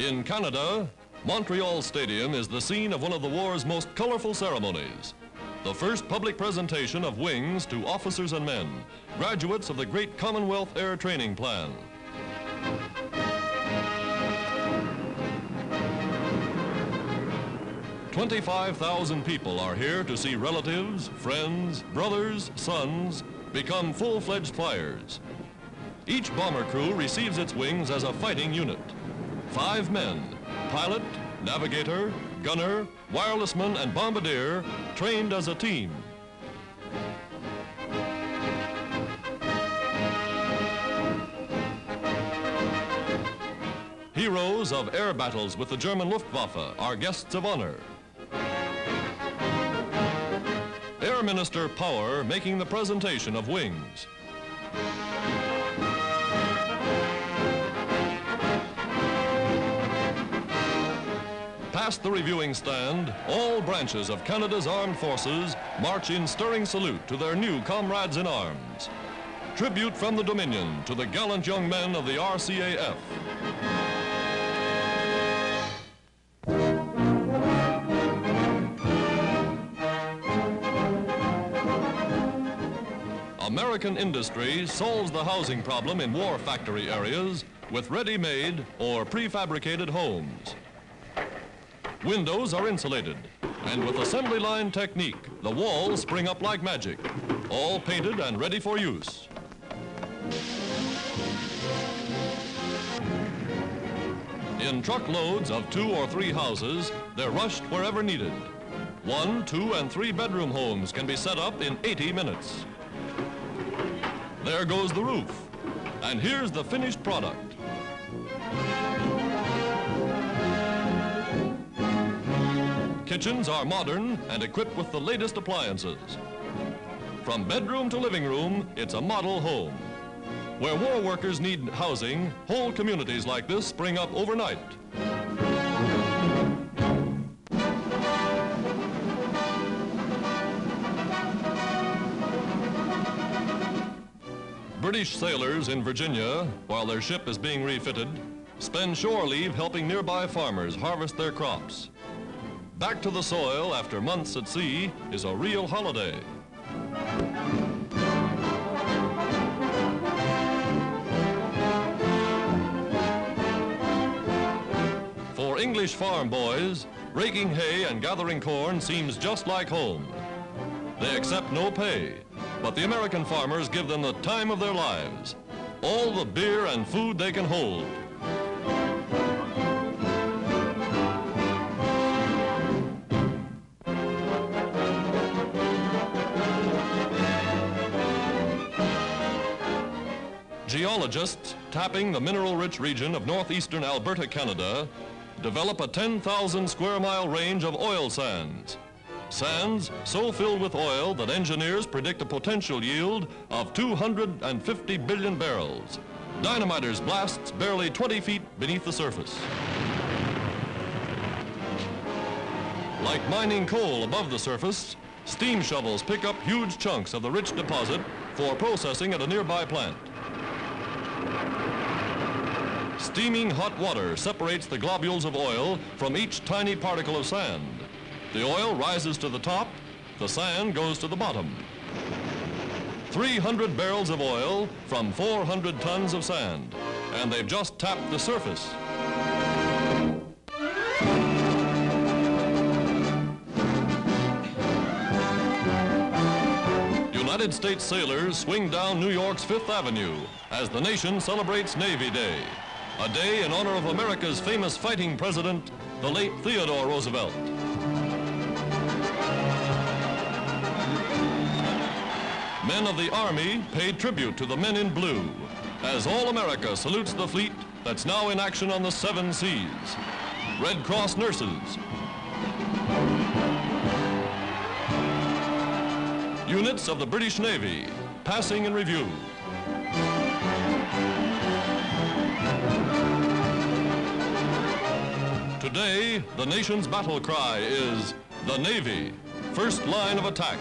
In Canada, Montreal Stadium is the scene of one of the war's most colorful ceremonies. The first public presentation of wings to officers and men, graduates of the great Commonwealth Air Training Plan. "25,000 people are here to see relatives, friends, brothers, sons become full-fledged flyers. Each bomber crew receives its wings as a fighting unit. 5 men, pilot, navigator, gunner, wirelessman, and bombardier, trained as a team. Heroes of air battles with the German Luftwaffe are guests of honor. Air Minister Power making the presentation of wings. Past the reviewing stand, all branches of Canada's armed forces march in stirring salute to their new comrades in arms. Tribute from the Dominion to the gallant young men of the RCAF. American industry solves the housing problem in war factory areas with ready-made or prefabricated homes. Windows are insulated, and with assembly line technique, the walls spring up like magic, all painted and ready for use. In truckloads of 2 or 3 houses, they're rushed wherever needed. 1, 2, and 3 bedroom homes can be set up in 80 minutes. There goes the roof, and here's the finished product. Kitchens are modern and equipped with the latest appliances. From bedroom to living room, it's a model home. Where war workers need housing, whole communities like this spring up overnight. British sailors in Virginia, while their ship is being refitted, spend shore leave helping nearby farmers harvest their crops. Back to the soil after months at sea is a real holiday. For English farm boys, raking hay and gathering corn seems just like home. They accept no pay, but the American farmers give them the time of their lives, all the beer and food they can hold. Geologists tapping the mineral-rich region of northeastern Alberta, Canada, develop a 10,000 square mile range of oil sands. Sands so filled with oil that engineers predict a potential yield of 250 billion barrels. Dynamiters blasts barely 20 feet beneath the surface. Like mining coal above the surface, steam shovels pick up huge chunks of the rich deposit for processing at a nearby plant. Steaming hot water separates the globules of oil from each tiny particle of sand. The oil rises to the top, the sand goes to the bottom. 300 barrels of oil from 400 tons of sand, and they've just tapped the surface. United States sailors swing down New York's Fifth Avenue as the nation celebrates Navy Day, a day in honor of America's famous fighting president, the late Theodore Roosevelt. Men of the Army paid tribute to the men in blue as all America salutes the fleet that's now in action on the 7 seas. Red Cross nurses. Units of the British Navy passing in review. Today, the nation's battle cry is the Navy, first line of attack.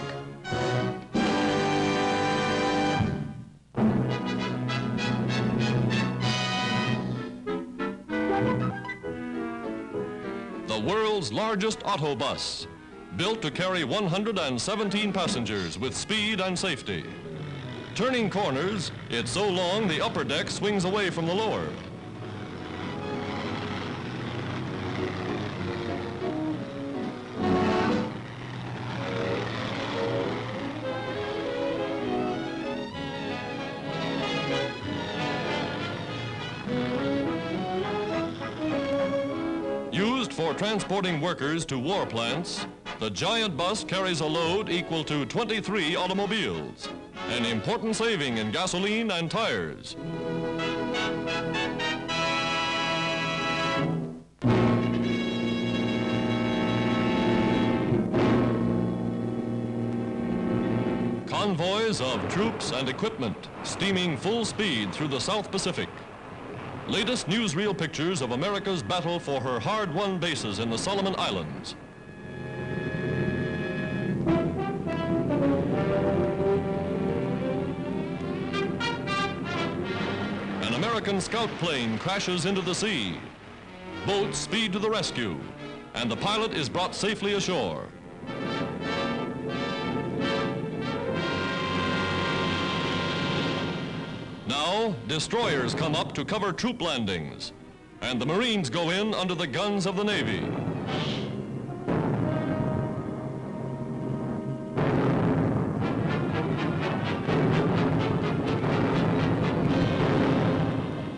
world's largest autobus, built to carry 117 passengers with speed and safety. Turning corners, it's so long the upper deck swings away from the lower. Used for transporting workers to war plants, the giant bus carries a load equal to 23 automobiles, an important saving in gasoline and tires. Convoys of troops and equipment steaming full speed through the South Pacific. Latest newsreel pictures of America's battle for her hard-won bases in the Solomon Islands. An American scout plane crashes into the sea. Boats speed to the rescue, and the pilot is brought safely ashore. Now, destroyers come up to cover troop landings, and the Marines go in under the guns of the Navy.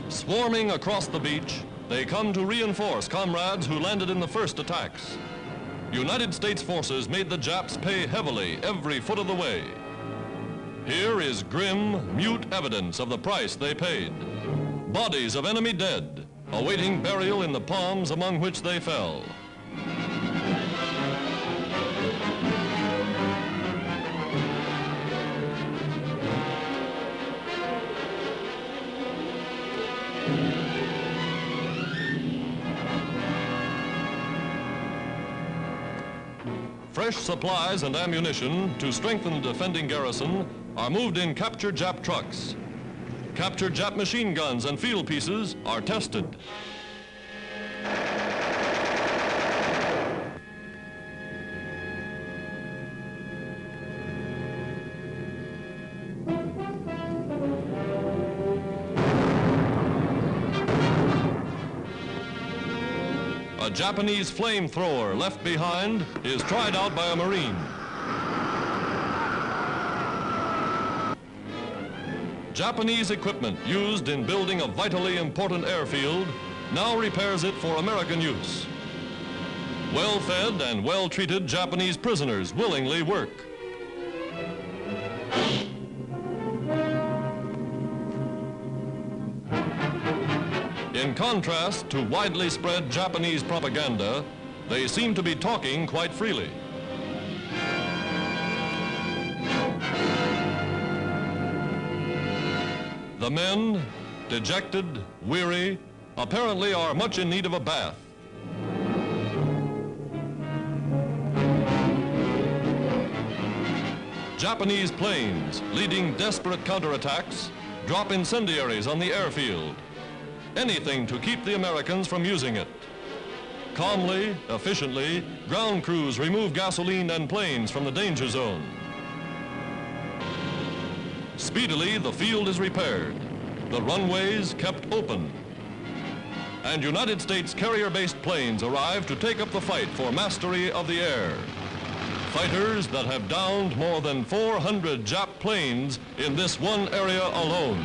Swarming across the beach, they come to reinforce comrades who landed in the first attacks. United States forces made the Japs pay heavily every foot of the way. Here is grim, mute evidence of the price they paid. Bodies of enemy dead, awaiting burial in the palms among which they fell. Fresh supplies and ammunition to strengthen the defending garrison are moved in captured Jap trucks. Captured Jap machine guns and field pieces are tested. A Japanese flamethrower left behind is tried out by a Marine. Japanese equipment used in building a vitally important airfield now repairs it for American use. Well-fed and well-treated Japanese prisoners willingly work. In contrast to widely spread Japanese propaganda, they seem to be talking quite freely. The men, dejected, weary, apparently are much in need of a bath. Japanese planes, leading desperate counterattacks, drop incendiaries on the airfield. Anything to keep the Americans from using it. Calmly, efficiently, ground crews remove gasoline and planes from the danger zone. Speedily, the field is repaired, the runways kept open, and United States carrier-based planes arrive to take up the fight for mastery of the air. Fighters that have downed more than 400 Jap planes in this one area alone.